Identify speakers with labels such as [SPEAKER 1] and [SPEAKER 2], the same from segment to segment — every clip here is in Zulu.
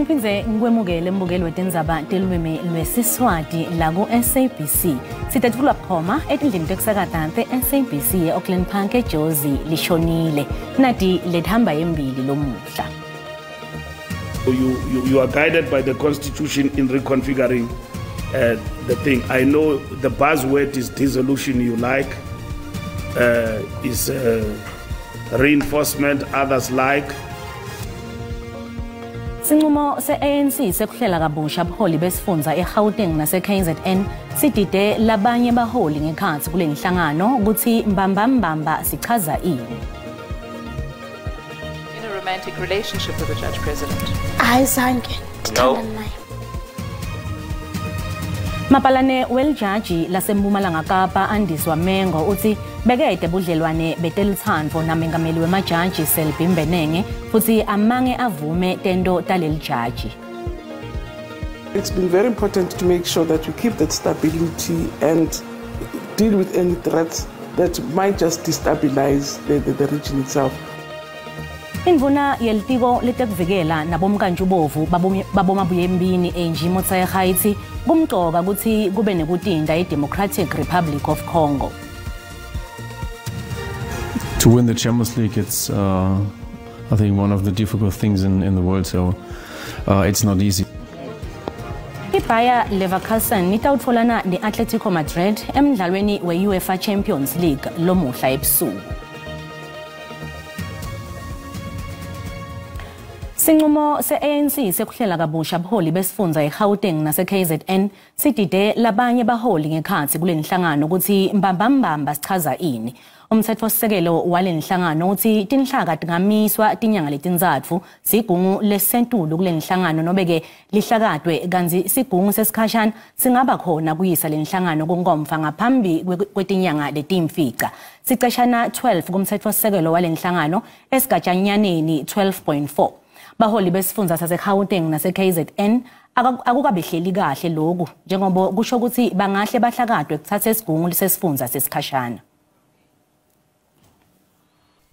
[SPEAKER 1] Ngiphinze ngikwemukele mbukeli wetindzaba telulwimi lwesiswati la ku SABC. Sitetfula bukhoma etindlini tekusakata te-SABC e-Auckland Park eJozi lishonile. Nati lethamba yembili lomuhla.
[SPEAKER 2] You are guided by the Constitution in reconfiguring the thing. I know the buzzword is dissolution you like, is reinforcement others like.
[SPEAKER 1] Sinqumo se-ANC sekuhlela kabusha buholi besifundza eGauteng nase-KZN sidide labanye baholi ngekhatsi kule nhlangano ukuthi mbamba sichaza ini.
[SPEAKER 3] In a romantic relationship with the Judge President?
[SPEAKER 4] Ayizange ngithandane naye.
[SPEAKER 1] Mapalane weljaji laseMpumalanga Kapa Andiswa Mengo uthi bekede budlelwane betelithando namengameli wemajaji Selby Mbenenge futhi amange avume tento taleli jaji.
[SPEAKER 5] It's been very important to make sure that we keep that stability and deal with any threats that might just destabilize the region itself.
[SPEAKER 1] Indvuna yelitiko letekuvikela nabomkantshubovu babomabuyembini enji Motshekga ithi kumcoka ukuthi kube nekutinda iDemocratic Republic of Congo.
[SPEAKER 6] To win the Champions League, it's I think one of the difficult things in the world, so it's not easy.
[SPEAKER 1] Bayer Leverkusen itawutfolana ne-Atletico Madrid emdlalweni we-UEFA Champions League lomuhla ebusuku. Sinqumo se-ANC sekuhlela kabusha buholi besifundza eGauteng nase-KZN sidide labanye baholi ngekhatsi kule nhlangano ukuthi mbamba sichaza ini. Umtsetfosisekelo wale nhlangano uthi tinhlaka tingamiswa tinyanga letintsatfu sigungu lesentulu kule nhlangano nobeke lihlakatwe kanzi sigungu sesikhashana singaba khona kuyisa le nhlangano kunkomfa ngaphambi kwetinyanga letimfica. Siceshana 12 kumtsetfosisekelo wale nhlangano esigatshanyaneni 12.4. Baholi besifundza sase-Gauteng nase-KZN akukabehleli kahle lokhu njengoba kusho ukuthi bangahle bahlakatwe kuthatha isigungu lesifundza sesikhashana.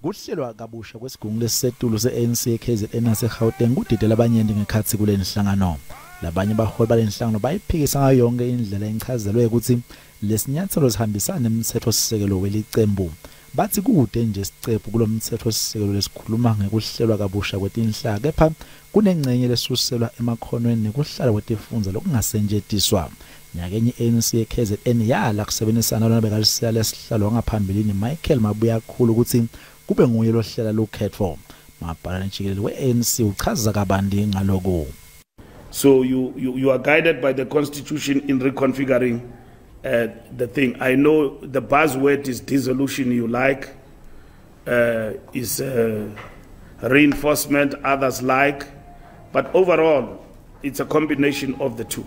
[SPEAKER 7] Kuhlelwa kabusha kwesigungu lesetulu se-ANC eKZN nase-Gauteng kudide labanyenti ngekhatsi kule nhlangano. Labanye baholi bale nhlangano bayiphikisa ngayo yonke indlela enchazelwe ukuthi lesinyathelo sihambisana nemthethosisekelo welicembu. Bathi kude nje sicephu kulomthethosisekelo lesikhuluma ngekuhlelwa kabusha kwetinhlaka kepha kunengcenye lesuselwa emakhonweni nekuhlala kwetifundza lokungasentshentiswa. Nyakenye ANC eKZN yala kusebenzisana nabekalisela lesihlalo ngaphambilini Michael Mabuyakhulu ukuthi kube nguye lohlela lokhetho. Mabhalane jikelele we-ANC uchaza kabandi ngaloko.
[SPEAKER 2] So you are guided by the Constitution in reconfiguring the thing. I know the buzzword is dissolution you like, is reinforcement others like, but overall it's a combination of the two.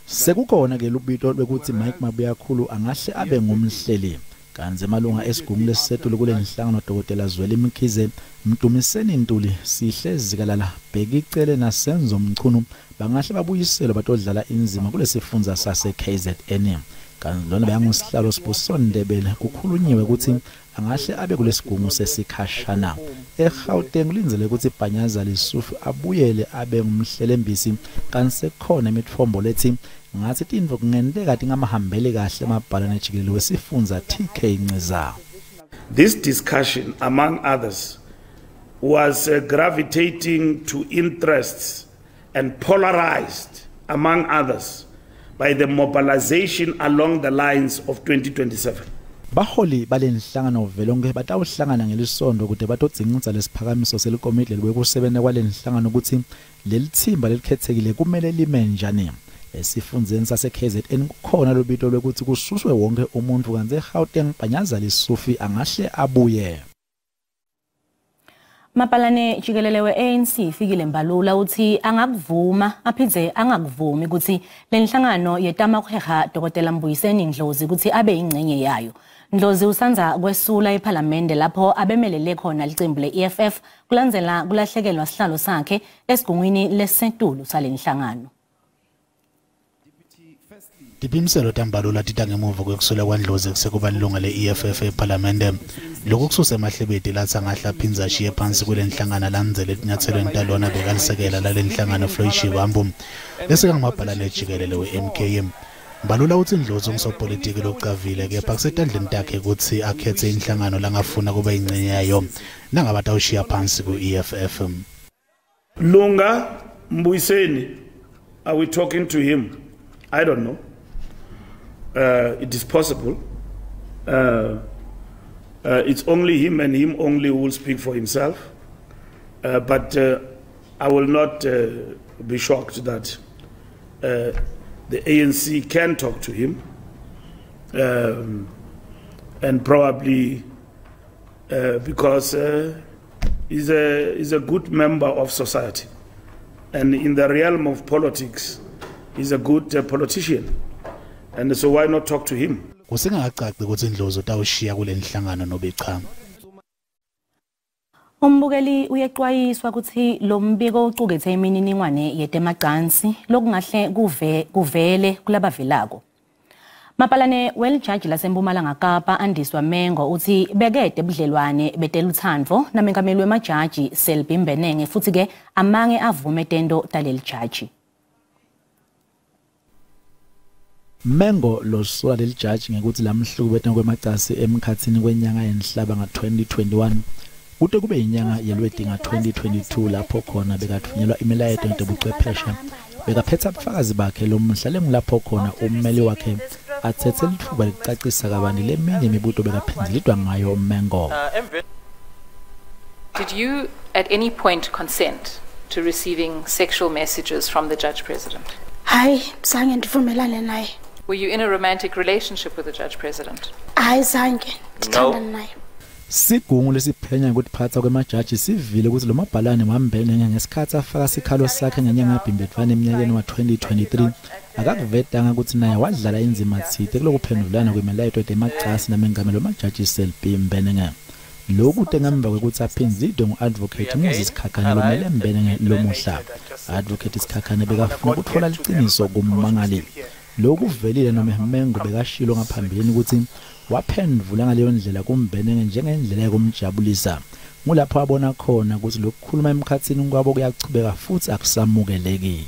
[SPEAKER 7] Sekukhona ke lubito bekuthi Mike Mabuyakhulu angahle abe ngumhleli kanze emalunga esigungu lesisetulu kule nhlangano Dr. Zweli Mkhize Mdumiseni Ntuli sihlezi kalala bheka icele nasenzo mchunu bangahle babuyisela batodlala inzima kulesifundza sase KZN kanzi lona bayangusihlalo Sibusiso Ndebele kukhulunyiwe ukuthi angahle abe kulesigungu sesikhashana. eGauteng linzele ukuthi Bhanyaza Lesufi abuyele abe ngumhlelembisi kanti sekhona imitfombo lethi ngathi tindvo kungenteka tingamahambeli kahle emabhalane jikelele wesifundza TK Nceza.
[SPEAKER 2] This discussion, among others, was gravitating to interests and polarized, among others, by the mobilization along the lines of 2027.
[SPEAKER 7] Baholi bale nhlangano velonke batawuhlangana ngelisondo kude batodzinga lesiphakamiso selikomiti lwekusebenta kwale nhlangano ukuthi lelithimba lelikhethekile kumele lime njani. Esifundzeni sase-KZN kukhona lobito lwekuthi kususwe wonke umuntu kanze eGauteng Bhanyaza Lesufi angahle abuye.
[SPEAKER 1] Mapalane jikelele we-ANC fikile Mbalula uthi angakuvuma aphindze angakuvumi ukuthi le nhlangano yetamakhwega Dr. Mbuyiseni Ndlozi ukuthi abe ingcenye yayo. Ndlozi usanza kwesula eParliament lapho abemelele khona licembu le-EFF kulandzela kulahlekelwa sihlalo sakhe esigungwini lesentulu sale nhlangano.
[SPEAKER 7] Diphimiselo tambalula tita ngemuva kwekusula kwaNdlozi kusekuba ilunga le-EFF eParliament. Lokhu kususe emahlebeti lathi angahla phinza ashiye phansi kule nhlangano landzele etinyathelweni talona bekalisekela lale nhlangano Floyd Shivambu bese ngamabhalane ejikelele we-MKM. Mbalula uthi Ndlozi ungusopolitiki lokugavile kepha kusetandleni takhe ukuthi akhethe inhlangano langafuna kube ingcenye yayo nangabe awushiya phansi ku-EFF.
[SPEAKER 2] Lunga Mbuyiseni, are we talking to him? I don't know. It is possible. It's only him and him only who will speak for himself. But I will not be shocked that the ANC can talk to him and probably because he's a good member of society, and in the realm of politics he's a good politician, and so why not talk to him?
[SPEAKER 7] Kusengacaci ukuthi Ndlozi utawushiya kule nhlangano nobe cha.
[SPEAKER 1] Umbukeli uyexwayiswa ukuthi lo mbiko uqukethe imininingwane yetemacansi lokungahle kuvele kulabavelako. Mapalane weljudge laseMpumalanga Kapa Andiswa Mengo uthi bekede budlelwane betela uthando namengameli wemajaji Selby Mbenenge futhi ke amange avume tendo taleli jaji.
[SPEAKER 7] Mengo lo sola leli judge ngekuthi lamhluku betena kwemacasi emkhathini kwenyanga yenhlaba nga-2021 kude kube inyanga yelwedinga 2022 lapho khona bekathunyelwa imilayeto ngebuchwepheshe bekaphetha abufakazi bakhe lo mhla lapho khona ummeli wakhe athethe lithuba licacisa kabani leminye imibuto bekaphendulidwa ngayo Mengo.
[SPEAKER 3] Did you at any point consent to receiving sexual messages from the Judge President?
[SPEAKER 4] Hayi, zange ndivumelane naye.
[SPEAKER 3] Were you in a romantic relationship with the Judge President?
[SPEAKER 4] Hayi, zange ndithandana naye.
[SPEAKER 7] Sigungu lesiphenya ukuthi phatha kwemajaji sivile ukuthi lo mabhalane wambene ngesikhathi afaka sikhalo sakhe ngenyanga yaBhimbedwane eminyakeni wa-2023 akakuvetanga ukuthi naye wadlala inzima thithe kulokuphendulana kwemilayeto yemacasi namengameli wamajaji Selby Mbenenge. Lokhu tengemva kwekuthi aphinzidwe ngu-advocate Moses Khakhane lomele Mbenenge lomuhla. Advocate Khakhane bekafuna ukuthola liqiniso kummangali. Lokhu kuvelile noma Mengo bekashilo ngaphambilini ukuthi waphendvula ngaleyo ndlela kuMbenenge njengendlela yokumjabulisa. Ngulapho abona khona ukuthi lokukhuluma emkhathini kwabo kuyachubeka futhi akusamukeleki.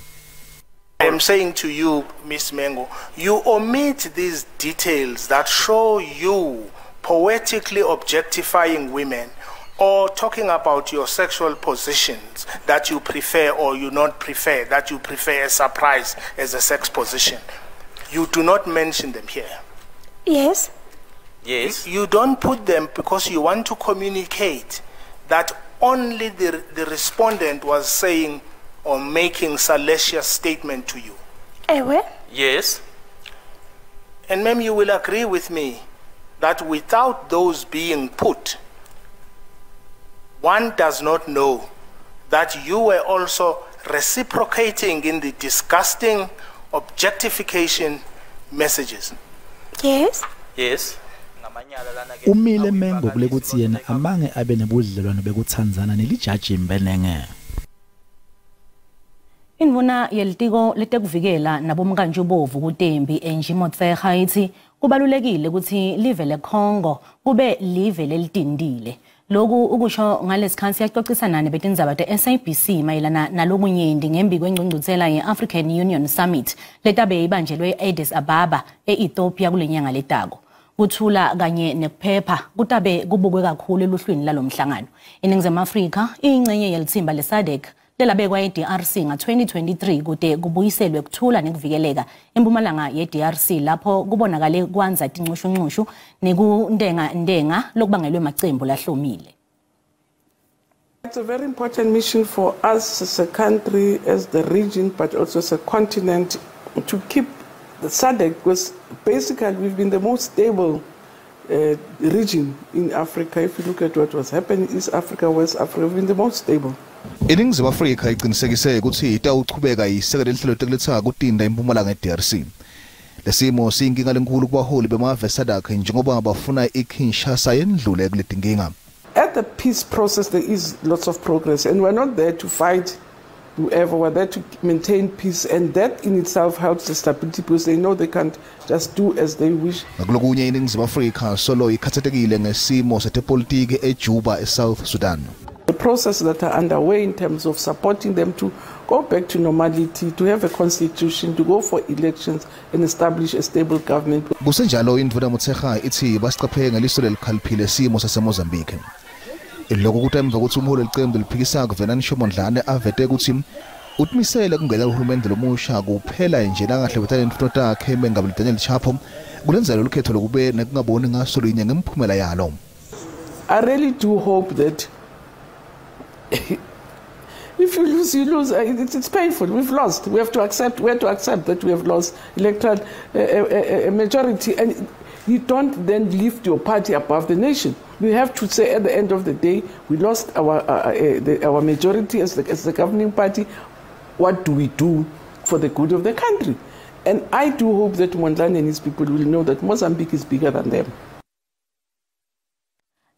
[SPEAKER 8] I am saying to you, Miss Mengo, you omit these details that show you poetically objectifying women or talking about your sexual positions that you prefer or you not prefer, that you prefer a surprise as a sex position. You do not mention them here.
[SPEAKER 4] Yes.
[SPEAKER 8] Yes. You don't put them because you want to communicate that only the respondent was saying or making salacious statement to you.
[SPEAKER 4] Ewe?
[SPEAKER 8] Yes. And ma'am, you will agree with me that without those being put, one does not know that you were also reciprocating in the disgusting objectification messages.
[SPEAKER 4] Yes.
[SPEAKER 8] Yes.
[SPEAKER 7] Umile Mengo kule kuthi yena amange abe nebudlelwano bekuthandzana nelijaji Mbenenge.
[SPEAKER 1] Indvuna yelitiko letekuvikela nabomkantshubovu kuTembi Angie Motshekga ithi kubalulekile ukuthi live leCongo kube live lelitindile. Lokhu ukusho ngalesikhathi yaxoxisana nebetindzaba te-SABC mayelana nalokunyenti ngembi kwengcungcuthela ye-African Union Summit letabe ibanjelwe e-Addis Ababa e-Ethiopia kulenyanga letako. Kuthula kanye nekuphepha kutabe kubukwe kakhulu eluhlwini lalomhlangano. INingizimu Afrika ingcenye yelithimba leSADC lelabekwa eDRC nga-2023 kude kubuyiselwe kuthula nekuvikeleka empumalanga yeDRC lapho kubonakale kwanza tinxushunxushu nekundenga lokubangelwe macembu lahlomile.
[SPEAKER 5] It's a very important mission for us as a country, as the region, but also as a continent to keep the SADC, because basically we've been the most stable region in Africa. If you look at what was happening in East Africa, West Africa, we've been the most stable.
[SPEAKER 9] INingizimu Afrika iqinisekise ukuthi itawuqhubeka isekele inhlelo tekulethaka kutinda impumalanga eDRC. Lesimo siyinkinga lenkulu kubaholi bemave SADC njengoba bafuna iKinshasa yendlule kuletinkinga.
[SPEAKER 5] At the peace process there is lots of progress, and we're not there to fight whoever were there to maintain peace, and that in itself helps the stability because they know they can't just do as they wish.
[SPEAKER 9] Ngalokunye iningizimu Afrika solo ikhathatekile ngesimo setepolitiki eJuba eSouth Sudan.
[SPEAKER 5] The processes that are underway in terms of supporting them to go back to normality, to have a constitution, to go for elections and establish a stable government.
[SPEAKER 9] Kusenjalo indvodana Motshekga ithi basiqaphe ngeliso lelikhaliphile simo saseMozambique. Iloko kuthi emva kokuthi umholi weqembu liphikisa kuVenani Shomondlane avete ukuthi utmisele kungena uhulumende lomusha kuphela nje nangahle bethana imfundo takhe mengabe Daniel Chapo kulenzela ukhetho lokube nekungaboni ngaso linye ngemphumela yalo.
[SPEAKER 5] I really do hope that if you lose, you lose. It's painful. We've lost. We have to accept. We have to accept that we have lost electoral majority, and you don't then lift your party above the nation. You have to say at the end of the day, we lost our majority as the governing party. What do we do for the good of the country? And I do hope that Mondlane and his people will know that Mozambique is bigger than them.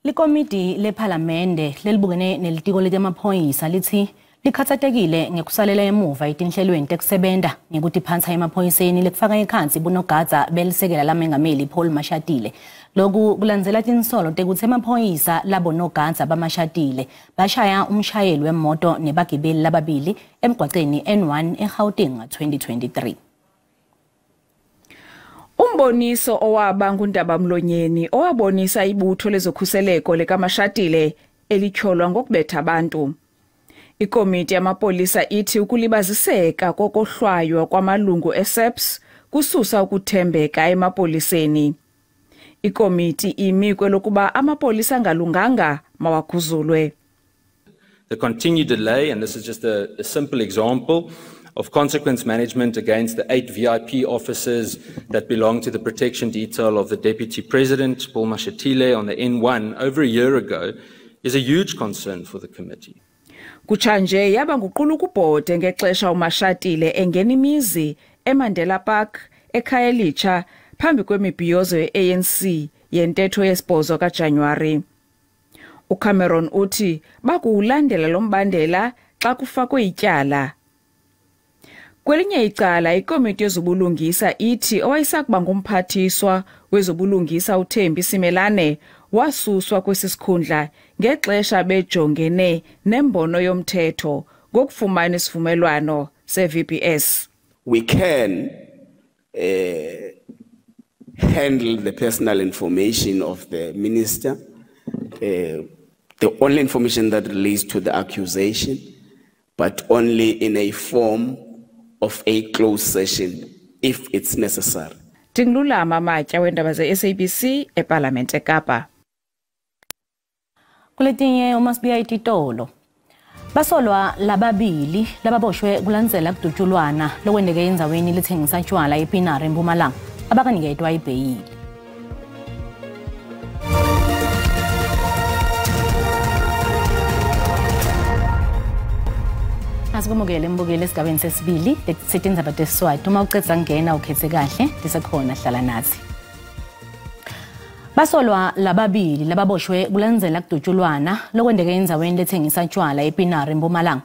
[SPEAKER 1] Likomiti lephalamende lelibukene nelitiko letemaphoyisa lithi likhathatekile ngekusalela emuva etinhlelweni tekusebenta ngekuthi phansi emaphoyiseni lekufaka ekhansi bunogada belisekela lamengameli Paul Mashatile. Lokhu kulandzela tinsolo tekuthi emaphoyisa labonogada bamashatile bashaya umshayeli wemoto nebagibeli lababili emgwaqeni N1 eGauteng nga-2023.
[SPEAKER 10] Umboniso owaba nguNdabamlonyeni owabonisa ibutho lezokhuseleko lekaMashatile elityholwa ngokubetha abantu. Ikomiti yamapolisa ithi ukulibaziseka kokohlwaywa kwamalungu eSEPS kususa ukuthembeka emapoliseni. Ikomiti imikwe lokuba amapolisa ngalunganga mawakhuzulwe.
[SPEAKER 11] The continued delay, and this is just a simple example of consequence management against the 8 VIP officers that belong to the protection detail of the Deputy President, Paul Mashatile, on the N1 over a year ago, is a huge concern for the committee.
[SPEAKER 10] Kuchanje yaba nguqulu kubhode ngexesha uMashatile engena imizi eMandela Park ekhaya elitsha phambi kwemibhiyozo ye-ANC yentetho yesibhozo kaJanuwari. uCameron uthi bakulandela lo mbandela xa kufakwe ityala. Kwelinye icala ikomiti yezobulungisa ithi owayesakuba ngumphathiswa wezobulungisa uThembi Simelane wasuswa kwesisikhundla ngexesha bejongene nembono yomthetho ngokufumana isivumelwano se-VPS.
[SPEAKER 12] We can handle the personal information of the minister, the only information that relates to the accusation, but only in a form of a closed session if it's necessary.
[SPEAKER 10] Tinglulama Matya wendaba ze-SABC eParlamente eKapa.
[SPEAKER 1] Kuletinye uMasibiya ititolo basolwa lababili lababoshwe kulandzela kudutshulwana lokwendeke endzaweni lethengisa utshwala ePinari eMpumalanga abakaniketwa ibheyili. Asikumukele mbukeli esigabeni sesibili setindzaba tesiswati uma ucedza ngena ukhethe kahle tisekhona hlala nathi. Basolwa lababili lababoshwe kulandzela kudutshulwana lokwendeke endzaweni lethengisa utshwala ePinari eMpumalanga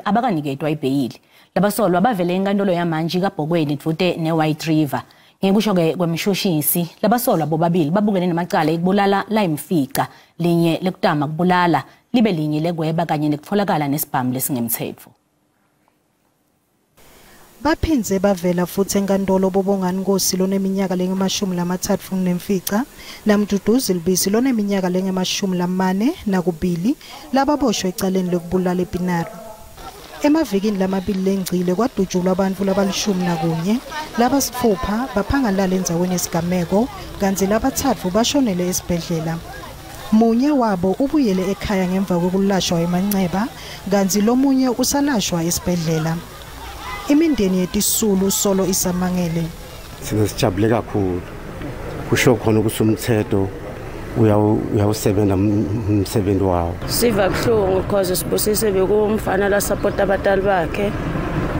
[SPEAKER 1] abakaniketwa ibheyili. Labasolwa bavele enkantolo yamanje kaBhokweni idvute neWhite River. Ngekusho-ke kwemshushisi labasolwa bobabili babukene namacala ekubulala layimfica linye lekutama kubulala libe linye lekweba kanye nekutfolakala nesibhamu lesingemtsetfo.
[SPEAKER 13] Baphinze bavela futhi enkantolo Bobongani Nkosi loneminyaka lengama-33 nemfica naMduduzi Libisi loneminyaka lengama-42 lababoshwe ecaleni lokubulala ePinari. Emavikini lamabili lengcile kwadutshulwa abantu labalishumi labasithupha baphangalala endzaweni yesigameko kanti labathathu bashonele esibhedlela. Munye wabo ubuyele ekhaya ngemva kokulashwa eManceba kanti lomunye usalashwa esibhedlela. Imindeni yetisulu solo isamangele.
[SPEAKER 14] Sijabule kakhulu. Kusho khona ukuthi umthetho uyawusebenza umsebenzi wawo.
[SPEAKER 15] Siva kuhlungu because sibusise bekumfana la support abatali bakhe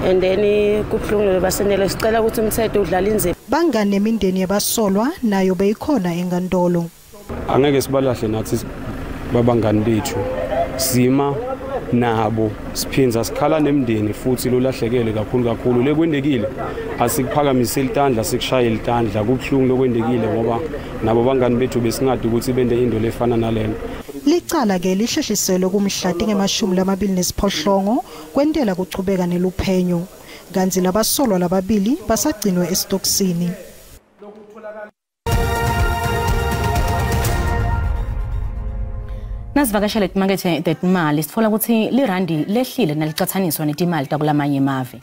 [SPEAKER 15] and then kuhlungu basenele sicela ukuthi umthetho udlala indima.
[SPEAKER 13] Bangane imindeni yabasolwa nayo beyikhona enkantolo.
[SPEAKER 14] Angeke sibalahle nathi babangani bethu. Sima nabo siphinza sikhala nemndeni futhi lolahlekele kakhulu lekwendekile asikuphakamise ilitandla sikushaye ilitandla kubhlungu lokwendekile ngoba nabo bangani bethu besingadi ukuthi bende into lefana nalena.
[SPEAKER 13] Licala ke lisheshiselwe kumhlati nge-28 kwentela kuchubeka neluphenyo kanti labasolwa lababili basagcinwe esitokisini.
[SPEAKER 1] Nasivakashele emakethe tetimali sitfola ukuthi lirandi lehlile nalicathaniswa netimali takulamanye emave.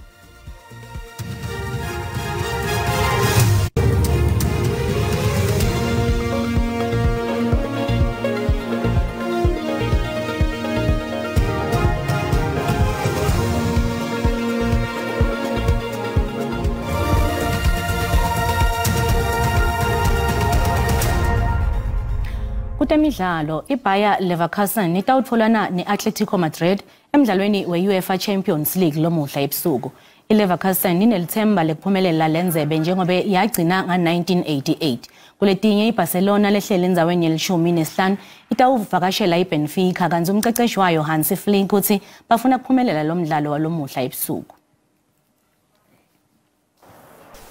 [SPEAKER 1] Kutemidlalo, iBayer Leverkusen itawutfolana ne-Atletico Madrid emdlalweni we-UEFA Champions League lomuhla ebusuku. ILeverkusen inelithemba lekuphumelela lenzebe njengobe yagcina nga-1988. Kuletinye iBarcelona lehlele endzaweni ye-15 itawuvakashela iBenfica kanti umqeqeshi wayo Hansi Flick uthi bafuna kuphumelela lo mdlalo walomuhla ebusuku.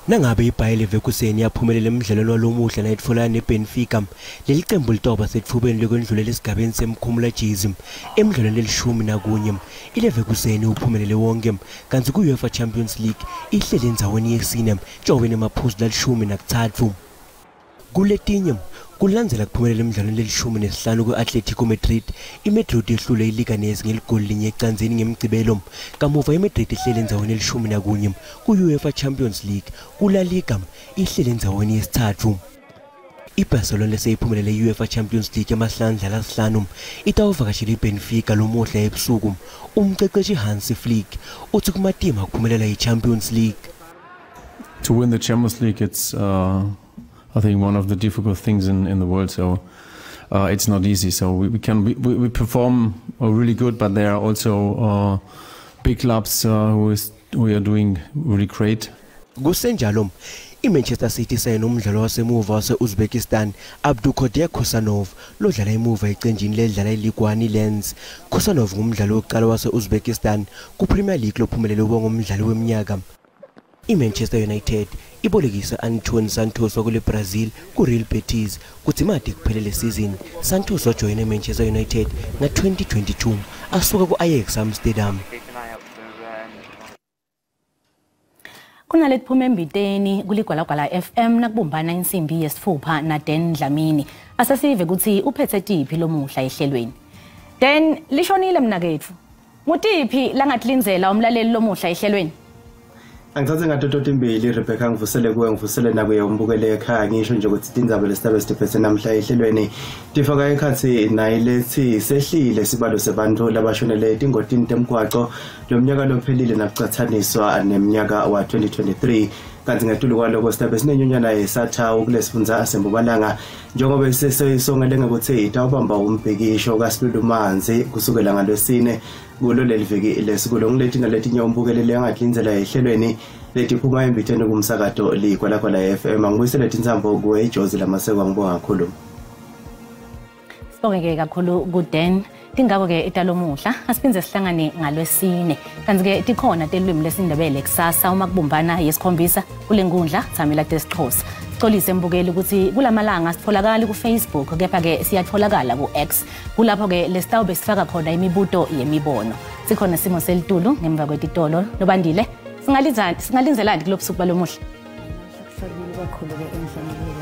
[SPEAKER 16] Nangabe iBayer Leverkusen yaphumelela emidlalweni walomuhla nayitfolana neBenfica, leli qembu litoba sethubeni lokwendlulela esigabeni semkhumula jizim emidlalweni le-11. ILeverkusen uphumelele wonke kanti ku-UEFA Champions League ihlele endzaweni yesine njengoba nemaphuzu la-13. Kuletinye kulandzela kuphumelela emidlalweni le-15 ku-Atletico Madrid, iMadrid ihlule iLeganés ngeligoli linye ecanzini ngemgcibelo. Kamuva iMadrid ihlele endzaweni ye-11 ku-UEFA Champions League, kula Liga ihlele endzaweni yesithathu. IBarcelona leseyiphumelele i-UEFA Champions League emahlandla lasihlanu itawuvakashela iBenfica lomuhla ebusuku. Umqeqeshi Hansi Flick uthi kumatima kuphumelela i-Champions League.
[SPEAKER 6] To win the Champions League, it's I think one of the difficult things in the world. So it's not easy. So we perform really good, but there are also big clubs who are doing really great.
[SPEAKER 16] Kusenjalo iManchester City sayenomdlalo wasemuva wase-Uzbekistan Abduqodir Kosanov lodlala emuva ecenjini ledlala iLiguane Lens. Kosanov ngumdlali wokuqala wase-Uzbekistan kuPremier League lophumelele ngomdlali weminyaka. IManchester United ibolekisa Antoine Santos wakule Brazil kuReal Betis kuthi made kuphelele season. Santos wajoyina eManchester United nga-2022 asuka ku-Ajax Amsterdam.
[SPEAKER 1] Kunaletiphume embiteni kuligwalagwala FM nakubumbana insimbi yesifupha naDen Dlamini. Asasive ukuthi uphethe tiphi lomuhla ehlelweni. Den lishonile mnaketfu. Ngutiphi langatlinzela umlaleli lomuhla ehlelweni?
[SPEAKER 17] Angithathe ngatotota imbili Rebecca ngivusele kuwe ngivusele nakuye umbukele ekhaya ngisho nje ukuthi indaba lesitaba esitiphethe namhla ehlelweni tifaka ekhathi nayilethi sehlile sibalo sebantu labashonele ingotini temgwaqo lomnyaka lophelile nakucathaniswa neminyaka wa 2023 kanti ngetulu kwaloko sitaba sinenyonyana yesathawu kulesifundza sembubalanga njengoba sesisongele ngokuthi itawubamba umbhekisho kaSilulumanzi kusukela ngalwesine kulo leliviki lesikulo ngilethi naletinye umbukelele angadlinzela ehlelweni letiphuma embitheni kumsakato likwalakwala FM angibuyisele tinsambo kuwe iJozi lamaseko ngibonga kakhulu.
[SPEAKER 1] Sibonge kakhulu kuDen. Tingako ke etalomuhla asiphinze sihlangane ngalwesine kanti ke tikhona telwimi lesindebele kusasa uma kubumbana yesikhombisa kulenkundla Thamila Desixhosa. Xolise mbukeli ukuthi kulamalanga sitholakala kuFacebook kepha ke siyatholakala kuX kulapho ke lesitawube sifaka khona imibuto yemibono. Sikhona Simo Selitulu ngemva kwetitolo Nobandile singalinzelani kulobusuku balomuhla.
[SPEAKER 18] Kakhulu ke endlini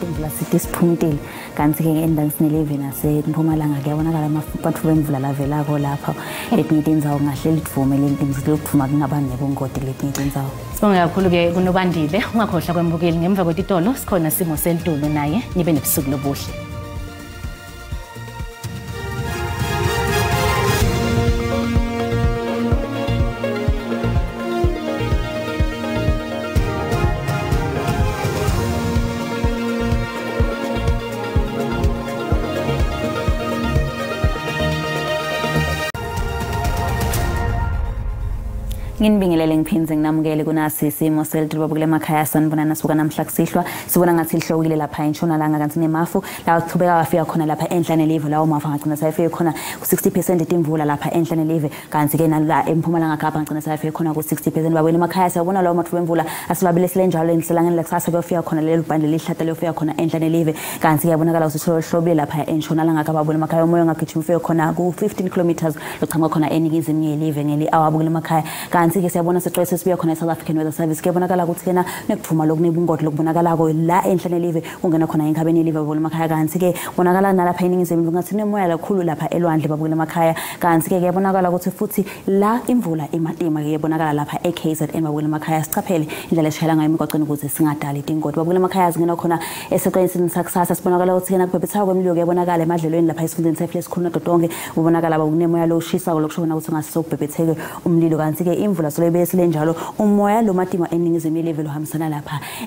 [SPEAKER 18] imvula sithi siphuntile kanti ke endaweni sine11 asempumalanga kuyabonakala amafuphathu bemvula lavelako lapha etinye indzawo ngahleli livume lentinzi lokuphuma kungabani nebongoti letinye indzawo.
[SPEAKER 1] Sibonge kakhulu ke kuNobandile ungakhohlwa kwembukeli ngemva kwetitolo sikhona Simo Selitulu naye nibe nebusuku lobuhle.
[SPEAKER 18] Nginibingelele ngiphinze nginamukele kunasi isimo selithiba kule makhaya sanibonana sibuka namhla kusihlwa sibona ngathi lihlokile lapha eNtshonalanga kanti nemafu la kuthubeka wafika khona lapha enhlane live lawo mafu ngagcina sayifike khona ku60% itimvula lapha enhlane live kanti ke nala eMpumalanga Kapa ngagcina sayifike khona ku60%. Babona emakhaya siyabona lawo mathuba emvula asibabelesile njalo enhlalangeni lekusasa kuyofika khona lelo bhande lihlata liyofika khona enhlane live kanti kuyabonakala ukuthi hlobile lapha eNtshonalanga Kapa. Babona emakhaya umoya ngagijima ufike khona ku15 kilometers lochama khona eningizimu yelive ngeli awabukela emakhaya kanti ke siyabona sixwese sibuya khona eSouth African Weather Service kuyabonakala ukuthi kena nekuphuma lokunebungoti lokubonakala ko la enhlane live ungena khona enkhabeni live babukela emakhaya kanti ke bonakala nalapha eningizimu ngathi nemoya kakhulu lapha elwandle babukela emakhaya kanti ke kuyabonakala ukuthi futhi la imvula ematima kuyabonakala lapha eKZN babukela emakhaya sichaphele indlela eshayela ngayo emigwaqweni ukuze singadali itingoti babukela emakhaya zingena khona eseqensini sakusasa sibonakala ukuthi kena kubhebhetha kwemililo kuyabonakala emadlelweni lapha esifundeni sefle esikhulu nododonke ubonakala bakunemoya lo ushisa lokushona ukuthi ngasobhebhetheke umlilo kanti ke imvula besile njalo umoya lo matima eningizimu yelive lohambisana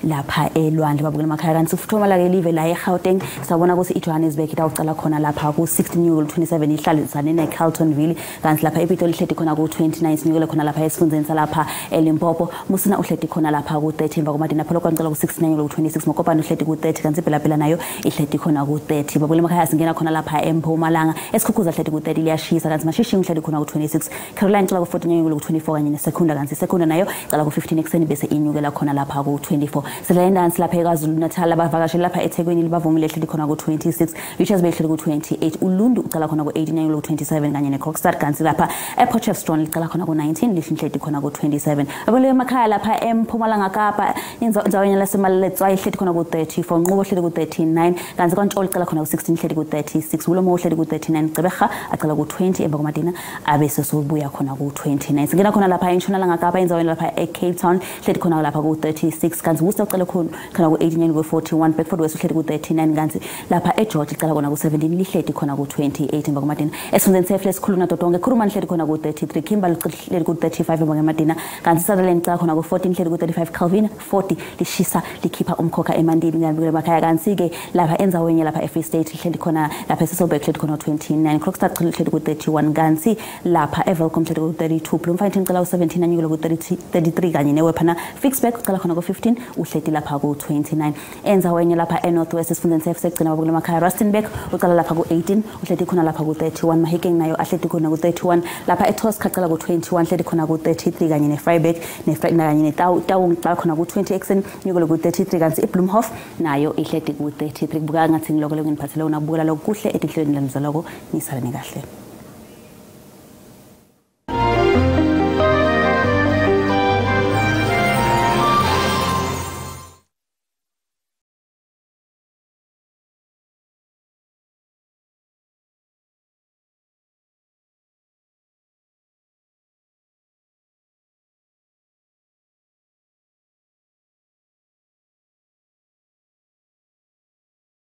[SPEAKER 18] lapha elwandle babukela emakhaya kanti sifuthoma la ke live la eGauteng sabona ukuthi iJohannesburg itawucala khona lapha ku16 New 27 ihlalisane neCarltonville kanti lapha ePitoli ihleti khona ku29 sinikele khona lapha esifundeni salapha eLimpopo Musina uhleti khona lapha ku30 emva komadina phela kwancela ku69 ku26 Mokopane uhleti ku30 kanti Phela nayo ihleti khona ku30 babukela emakhaya singena khona lapha eMpumalanga esikhukhuza ihleti ku30 liyashisa kanti Mashishi uhleti khona ku26 Caroline cela ku14 ku24 kanye nesekunda kanti sekunda nayo cala ku15 ekseni bese inyukela khona lapha ku24 silayendansi lapha eKwaZulu Natal abavakasheli lapha eThekwini libavumile ehleli khona ku26 Richards Bay ehleli ku28 uLundu ucala khona ku18 ku27 kanye neCrockstad kanti lapha ePotchefstroom licala khona ku19 lihleli khona ku27 abule emakhaya lapha eMpumalanga Kapa inzaweni laseMaletswa ihleli khona ku34 Nqubo ihleli ku39 kanti kwaNtsholo icala khona ku16 ihleli ku36 Ulomo ihleli ku39 Gqeberha acala ku20 emva komadina abese sobuya khona ku29 singena khona lapha eNtshonalanga Kapa inzaweni lapha eCape Town ihleli khona lapha ku36 kanti Worcester ucala khona ku89 ku41 Bedford West ihleli ku39 kanti lapha eGeorge icala khona ku17 lihleli khona ku28 emva komadina esifundeni sefle esikhulu nadodonke Kurumane ihleli khona ku33 Kimberley ihleli ku35 emva komadina kanti Sutherland icala khona ku14 ihleli ku35 Calvin 40 lishisa likhipha umkhokha emandini kanti emakhaya kanti ke lapha enzaweni lapha eFree State ihleli khona lapha eSasolburg ihleli khona ku29 Crockstad ihleli ku31 kanti lapha eVelcom ihleli ku32 Bloemfontein icala ku17 anyukela ku33 kanye newephana Fixback ucala khona ku15 uhleti lapha ku29 enzaweni lapha eNorthwest esifundeni sefsegcina babukela emakhaya Rustenburg ucala lapha ku18 uhleti khona lapha ku31 Mahikeng nayo ahleti khona ku31 lapha eTosca icala ku21 uhleti khona ku33 kanye neFreiburg kanye neTaung icala khona ku20 ekseni nyukela ku33 kanti iBloemhof nayo ihleti ku33 kubuka ngathi ngiloko ngiphathele una kubukela lokuhle edihlweni lemzaloko nisalene kahle.